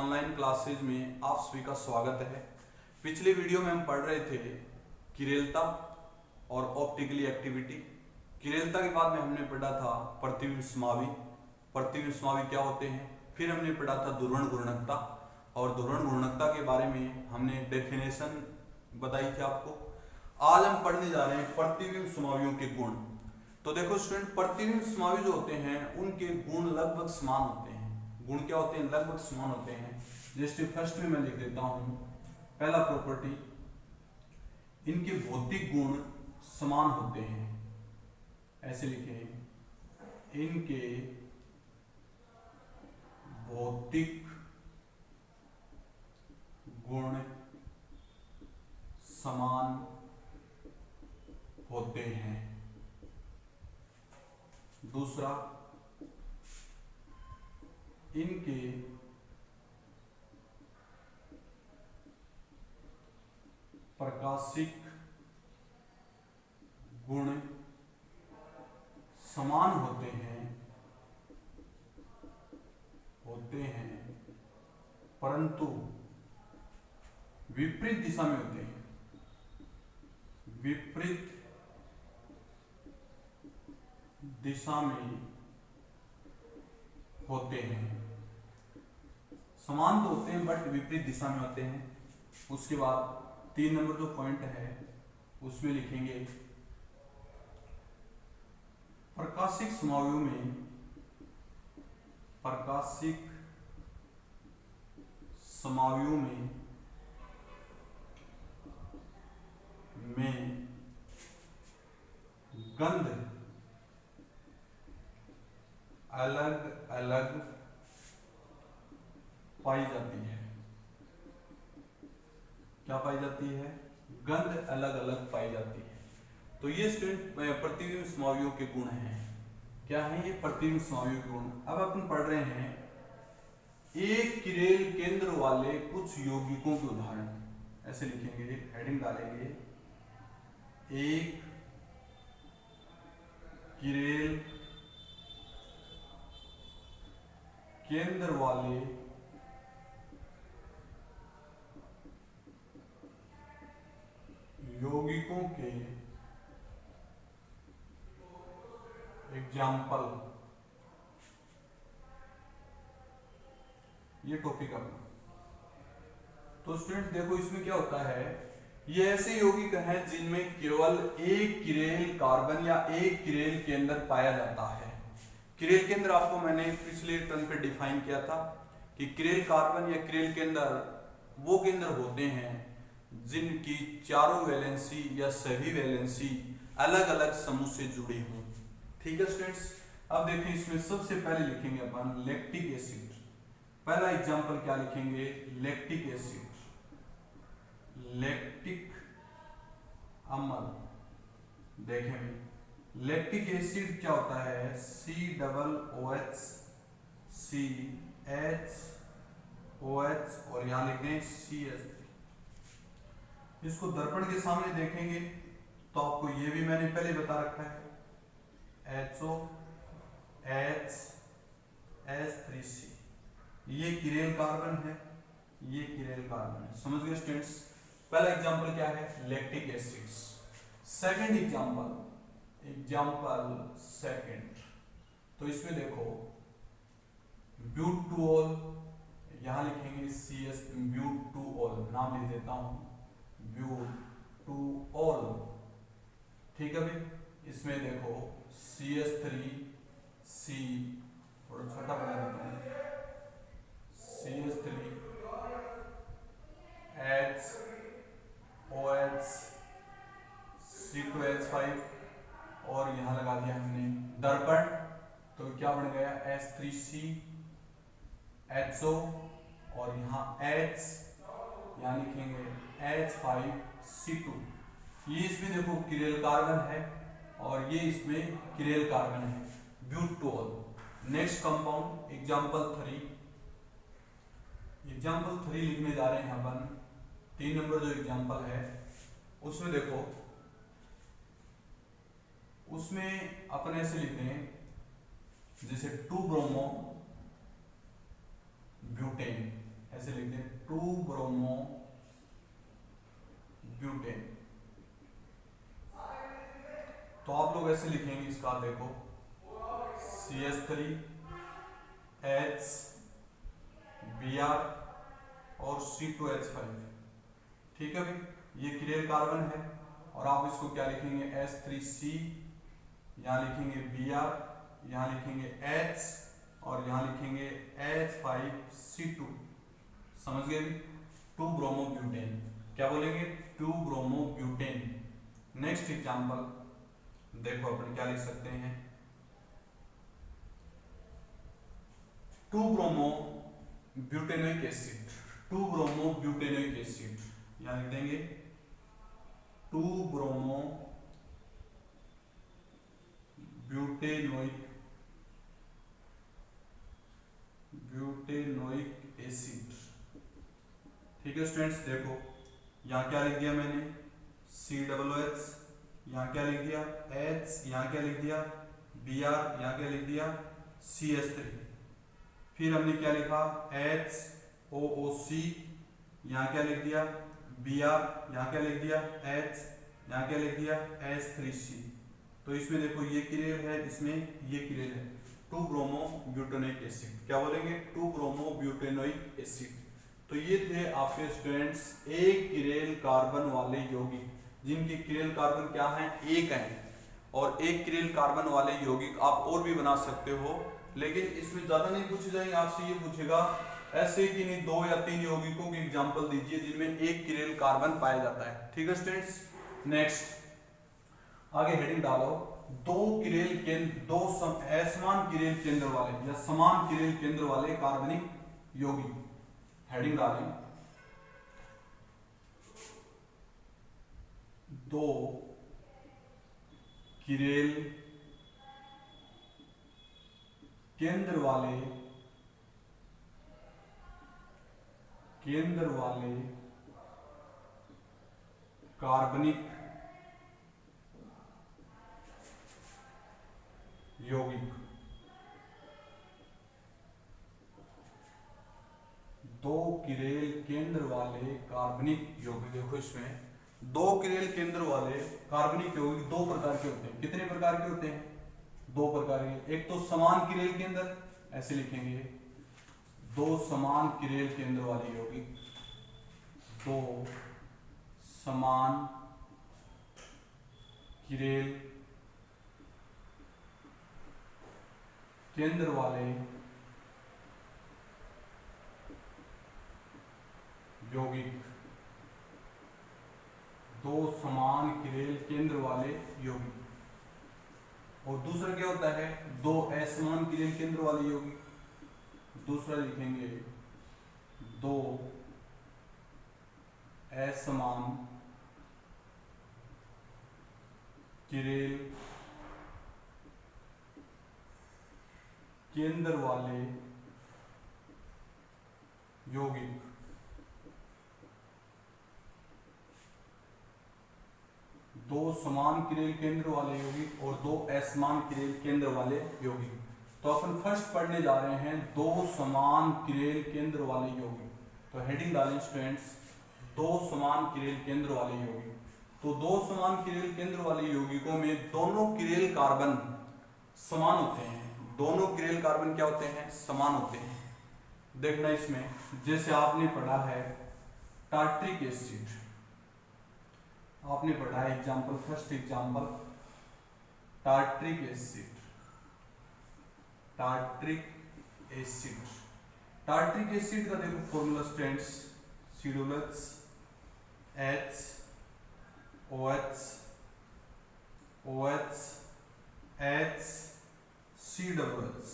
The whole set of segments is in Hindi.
ऑनलाइन क्लासेज में आप सभी का स्वागत है। पिछले वीडियो में हम पढ़ रहे थे किरेलता और ऑप्टिकली एक्टिविटी। किरेलता के बाद में हमने पढ़ा था प्रतिबिंब समावि। प्रतिबिंब समावि क्या होते हैं। फिर हमने पढ़ा था ध्रुवण घूर्णकता, और ध्रुवण घूर्णकता के बारे में हमने डेफिनेशन बताई थी आपको। आज हम पढ़ने जा रहे हैं प्रतिबिंब समावियों के गुण। तो देखो स्टूडेंट, प्रतिबिंब समावि जो होते हैं उनके गुण लगभग समान होते हैं। गुण क्या होते हैं? लगभग समान होते हैं। जैसे फर्स्ट में मैं लिख देता हूं, पहला प्रॉपर्टी, इनके भौतिक गुण समान होते हैं। ऐसे लिखें, इनके भौतिक गुण समान होते हैं। दूसरा, इनके प्रकाशिक गुण समान होते हैं परंतु विपरीत दिशा में होते हैं। विपरीत दिशा में होते हैं। समान तो होते हैं बट विपरीत दिशा में होते हैं। उसके बाद 3 नंबर जो पॉइंट है उसमें लिखेंगे, प्रकाशिक समावियों में गंध अलग अलग पाई जाती है। क्या पाई जाती है? गंध अलग अलग पाई जाती है। तो ये स्टूडेंट प्रतिबिंब समावियों के गुण हैं। क्या है ये? प्रतिबिंब समावियों के गुण। अब अपन पढ़ रहे हैं एक किरेल केंद्र वाले कुछ यौगिकों के उदाहरण। ऐसे लिखेंगे, हेडिंग डालेंगे, एक किरेल केंद्र वाले यौगिकों के एग्जाम्पल। ये टॉपिक अपना। तो स्टूडेंट देखो, इसमें क्या होता है, ये ऐसे यौगिक हैं जिनमें केवल एक किरेल कार्बन या एक किरेल केंद्र पाया जाता है। किरेल केंद्र आपको मैंने पिछले टर्म पे डिफाइन किया था कि किरेल कार्बन या किरेल केंद्र वो केंद्र होते हैं जिनकी चारों वैलेंसी या सभी वैलेंसी अलग अलग समूह से जुड़ी हों। ठीक है स्टूडेंट्स, अब देखिए इसमें सबसे पहले लिखेंगे अपन लैक्टिक एसिड। पहला एग्जांपल क्या लिखेंगे? लैक्टिक एसिड, लैक्टिक अम्ल। देखें लैक्टिक एसिड क्या होता है? COOH CHOH और यहां लिख दें CH3। इसको दर्पण के सामने देखेंगे तो आपको ये भी मैंने पहले बता रखा है, HOHS3C। ये किरेल कार्बन है, ये किरेल कार्बन है। समझ गए स्टूडेंट्स? पहला एग्जांपल क्या है? Lactic acids. Second example second, तो इसमें देखो ब्यूटूऑल, यहां लिखेंगे CS, ब्यूटूऑल नाम लिख देता हूं, ब्यूटूऑल। ठीक है भाई, इसमें देखो CH3C, थोड़ा छोटा बना देता हूं, CH3 HOH C2H5 और यहां लगा दिया हमने दर्पण, तो क्या बन गया? H3CHO और यहां H, यहां लिखेंगे H5C2। ये इसमें देखो किरेल कार्बन है और ये इसमें किरेल कार्बन है, ब्यूटोल। नेक्स्ट कंपाउंड एग्जांपल 3 लिखने जा रहे हैं अपन। 3 नंबर जो एग्जांपल है उसमें देखो, उसमें अपन ऐसे लिखते हैं जैसे 2 ब्रोमो ब्यूटेन, ऐसे ब्यूटेन। तो आप लोग ऐसे लिखेंगे इसका, देखो CH3 H Br और C2H5। ठीक है भाई, ये किरेल कार्बन है और आप इसको क्या लिखेंगे H3C, यहाँ लिखेंगे Br, यहाँ लिखेंगे H और यहाँ लिखेंगे H5C2। समझ गए? 2 ब्रोमोब्यूटेन। क्या बोलेंगे? 2 ब्रोमोब्यूटेन। नेक्स्ट एग्जांपल देखो, अपन क्या लिख सकते हैं, 2 ब्रोमोब्यूटेनोइक एसिड। 2 ब्रोमोब्यूटेनोइक एसिड, यहाँ लिख देंगे 2 ब्यूटेनोइक एसिड। ठीक है स्टूडेंट्स, देखो यहाँ क्या लिख दिया मैंने COOH, यहाँ क्या लिख दिया H, यहाँ क्या लिख दिया Br, यहाँ क्या लिख दिया CH3। फिर हमने क्या लिखा HOOC, यहाँ क्या लिख दिया Br, यहाँ क्या लिख दिया H, यहाँ क्या लिख दिया H3C। तो इसमें देखो ये किरेल है, इसमें ये किरेल है, 2 ब्रोमोब्यूटेनोइक एसिड। क्या बोलेंगे? 2 ब्रोमोब्यूटेनोइक एसिड। तो ये थे आपके स्टूडेंट्स एक किरेल कार्बन वाले यौगिक, जिनके किरेल कार्बन क्या है, एक है। और एक किरेल कार्बन वाले यौगिक आप और भी बना सकते हो, लेकिन इसमें ज्यादा नहीं पूछे जाएंगे। आपसे ये पूछेगा ऐसे कि नहीं 2 या 3 यौगिकों की एग्जांपल दीजिए जिनमें एक किरेल कार्बन पाया जाता है। ठीक है स्टूडेंट्स, नेक्स्ट आगे हेडिंग डालो, 2 किरेल केंद्र, 2 असमान किरेल केंद्र वाले या समान किरेल केंद्र वाले कार्बनिक यौगिक। हेडिंग डालें 2 किरेल केंद्र वाले कार्बनिक यौगिक। 2 किरेल केंद्र वाले कार्बनिक यौगिक। देखो इसमें 2 किरेल केंद्र वाले कार्बनिक यौगिक 2 प्रकार के होते हैं। कितने प्रकार के होते हैं? 2 प्रकार के। एक तो समान किरेल केंद्र, ऐसे लिखेंगे 2 समान किरेल केंद्र वाले यौगिक, 2 समान किरेल केंद्र वाले यौगिक, 2 समान किरेल केंद्र वाले यौगिक। और दूसरा क्या होता है? 2 असमान किरेल केंद्र वाले यौगिक। दूसरा लिखेंगे 2 असमान किरेल केंद्र वाले यौगिक। दो समान किरेल केंद्र वाले यौगिक और 2 असमान किरेल केंद्र वाले यौगिक। तो अपन फर्स्ट पढ़ने जा रहे हैं 2 समान किरेल केंद्र वाले यौगिक। तो हेडिंग डालें स्टूडेंट्स 2 समान किरेल केंद्र वाले यौगिक। तो 2 समान किरेल केंद्र वाले यौगिकों में दोनों किरेल कार्बन समान होते हैं। दोनों किरेल कार्बन क्या होते हैं? समान होते हैं। देखना इसमें, जैसे आपने पढ़ा है टार्ट्रिक एसिड, आपने पढ़ा है example, first example tartaric acid. Tartaric acid, tartaric acid का देखो formula students, COOH OH OH H COOH।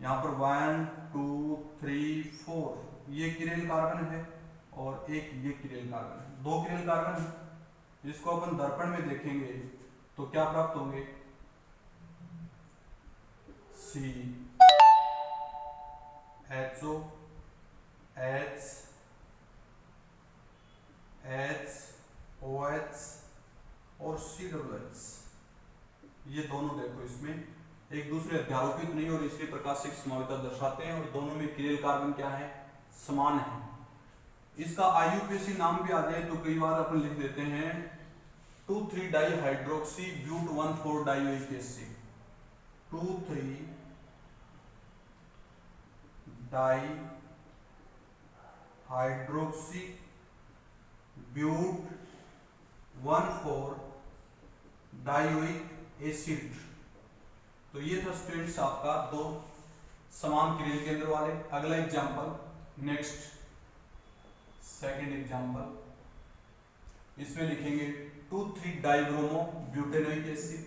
यहाँ पर 1 2 3 4 ये किरेल कार्बन है और एक ये किरेल कार्बन है। 2 किरेल कार्बन है। जिसको अपन दर्पण में देखेंगे तो क्या प्राप्त होंगे? CHO H OH और COOH। ये दोनों देखो इसमें एक दूसरे अध्यारोपित नहीं और इसलिए प्रकाशिक समाविता दर्शाते हैं और दोनों में किरेल कार्बन क्या है? समान है। इसका IUPAC नाम भी आ जाए तो कई बार अपन लिख देते हैं 2,3 di hydroxy but 1,4 dioic acid, 2,3 di hydroxy but 1,4 dioic acid. तो ये था स्टूडेंट्स आपका दो समान किरण केंद्र वाले। अगला एग्जांपल, नेक्स्ट सेकंड एग्जांपल, इसमें लिखेंगे 2,3 dibromo butanoic acid,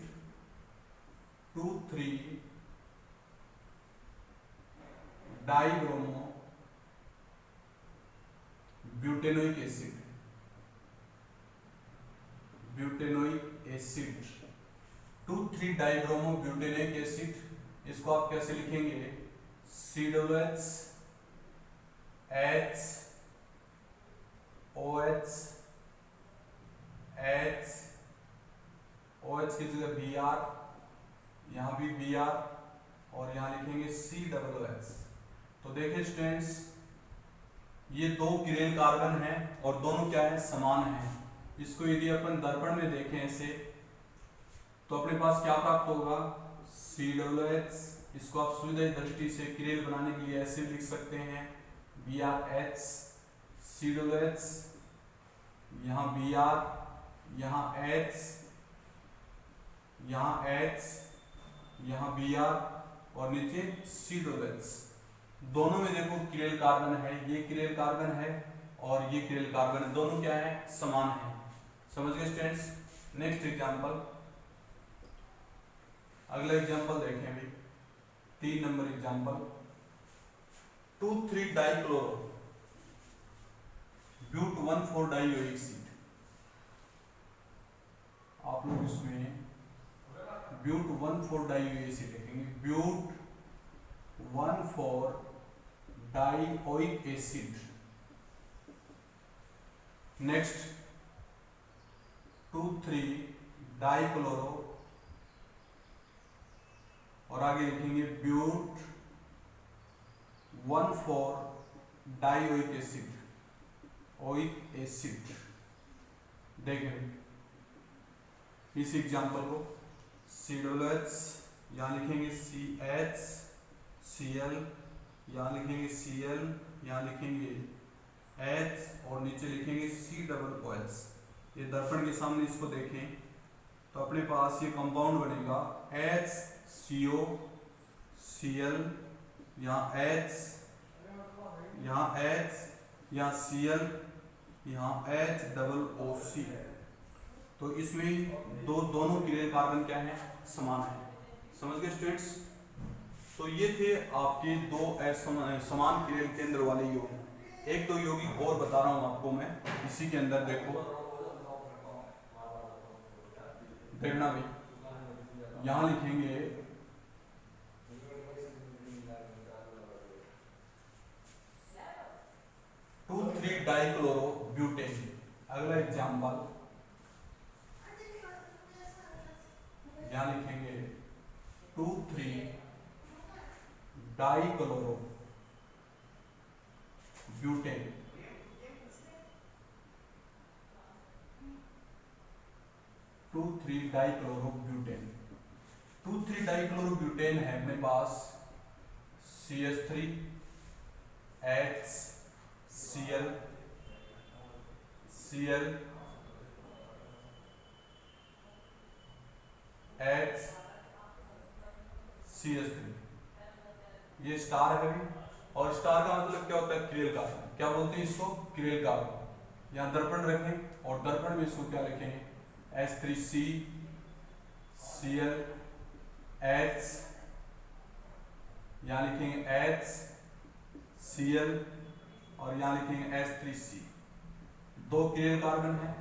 2,3 dibromo butanoic acid, butanoic acid, 2,3 dibromo butanoic acid. इसको आप कैसे लिखेंगे, COOH H OH H OH की जगह Br, यहाँ भी Br और यहाँ लिखेंगे COOH। तो देखिए स्टूडेंट्स, ये दो किरेल कार्बन हैं और दोनों क्या है, समान हैं। इसको यदि अपन दर्पण में देखें ऐसे तो अपने पास क्या प्राप्त होगा, COOH। इसको आप सुविधा दृष्टि से किरेल बनाने के लिए ऐसे लिख सकते हैं, BrH COOH, यहाँ Br, यहाँ H, यहाँ H, यहाँ Br और नीचे COOH। दोनों में देखो किरेल कार्बन है, ये किरेल कार्बन है और ये किरेल कार्बन है, दोनों क्या है, समान है। समझ गए स्टूडेंट्स। नेक्स्ट एग्जांपल, अगला एग्जांपल देखें अभी 3 number example, 2,3 dichloro but 1,4 dioic acid. आप लोग इसमें ब्यूट 1,4 डाइओइक एसिड लिखेंगे, but 1,4 dioic acid. Next 2,3 dichloro और आगे लिखेंगे but 1,4 dioic acid, oic acid. देखें इस एग्जांपल को, COOH यहाँ लिखेंगे CH Cl, यहाँ लिखेंगे Cl, यहाँ लिखेंगे H और नीचे लिखेंगे COOH। ये दर्पण के सामने इसको देखें तो अपने पास ये कंपाउंड बनेगा HCO Cl, यहाँ H, यहाँ H, यहाँ Cl, यहाँ HOOC। तो इसमें दोनों किरेल कार्बन क्या है, समान है। समझ गए स्टूडेंट्स। तो ये थे आपके दो समान किरेल केंद्र वाले यौगिक। एक तो यौगिक और बता रहा हूं आपको मैं, इसी के अंदर देखो, देखना भाई, यहां लिखेंगे 2,3 डाइक्लोरो ब्यूटेन। अगला एग्जांपल, यहां लिखेंगे 2,3 dichloro butane, 2,3 dichloro butane. 2,3 dichloro butane है अपने पास CH3 H Cl Cl H CH3, ये स्टार है भी, और स्टार का मतलब क्या होता है, किरेल कार्बन। क्या बोलते हैं इसको, किरेल कार्बन। यहाँ दर्पण रखें और दर्पण में इसको क्या लिखें, H3C Cl H, यहाँ लिखेंगे H Cl और यहाँ लिखेंगे H3C। दो किरेल कार्बन है,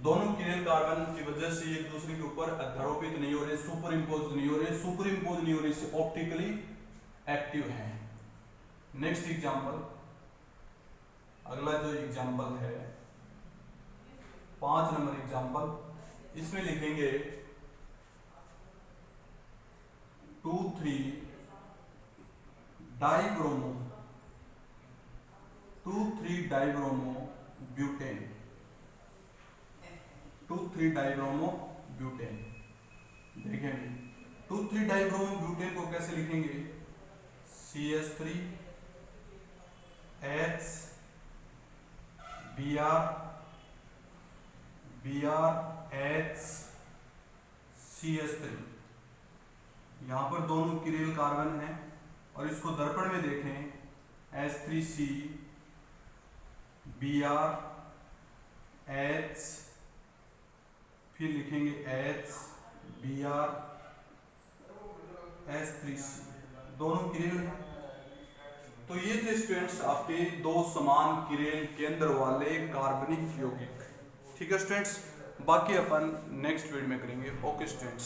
दोनों किरेल कार्बन की वजह से एक दूसरे के ऊपर अध्यारोपित नहीं हो रहे, सुपर इम्पोज नहीं हो रहे, सुपर इम्पोज नहीं हो रहे, इससे ऑप्टिकली एक्टिव है। नेक्स्ट एग्जांपल, अगला जो एग्जांपल है 5 नंबर एग्जांपल, इसमें लिखेंगे 2,3 डाइब्रोमो 2,3-डाइब्रोमोब्यूटेन। 2,3-डाइब्रोमोब्यूटेन देखेंगे। 2,3-डाइब्रोमोब्यूटेन को कैसे लिखेंगे? CH3H BrH CH3। यहां पर दोनों किरेल कार्बन है और इसको दर्पण में देखें H3C BrH, फिर लिखेंगे H BrH3C, दोनों किरेल हैं। तो ये थे स्टूडेंट्स आपके दो समान किरेल केंद्र वाले कार्बनिक यौगिक। ठीक है स्टूडेंट्स, बाकी अपन नेक्स्ट वीडियो में करेंगे। Okay students.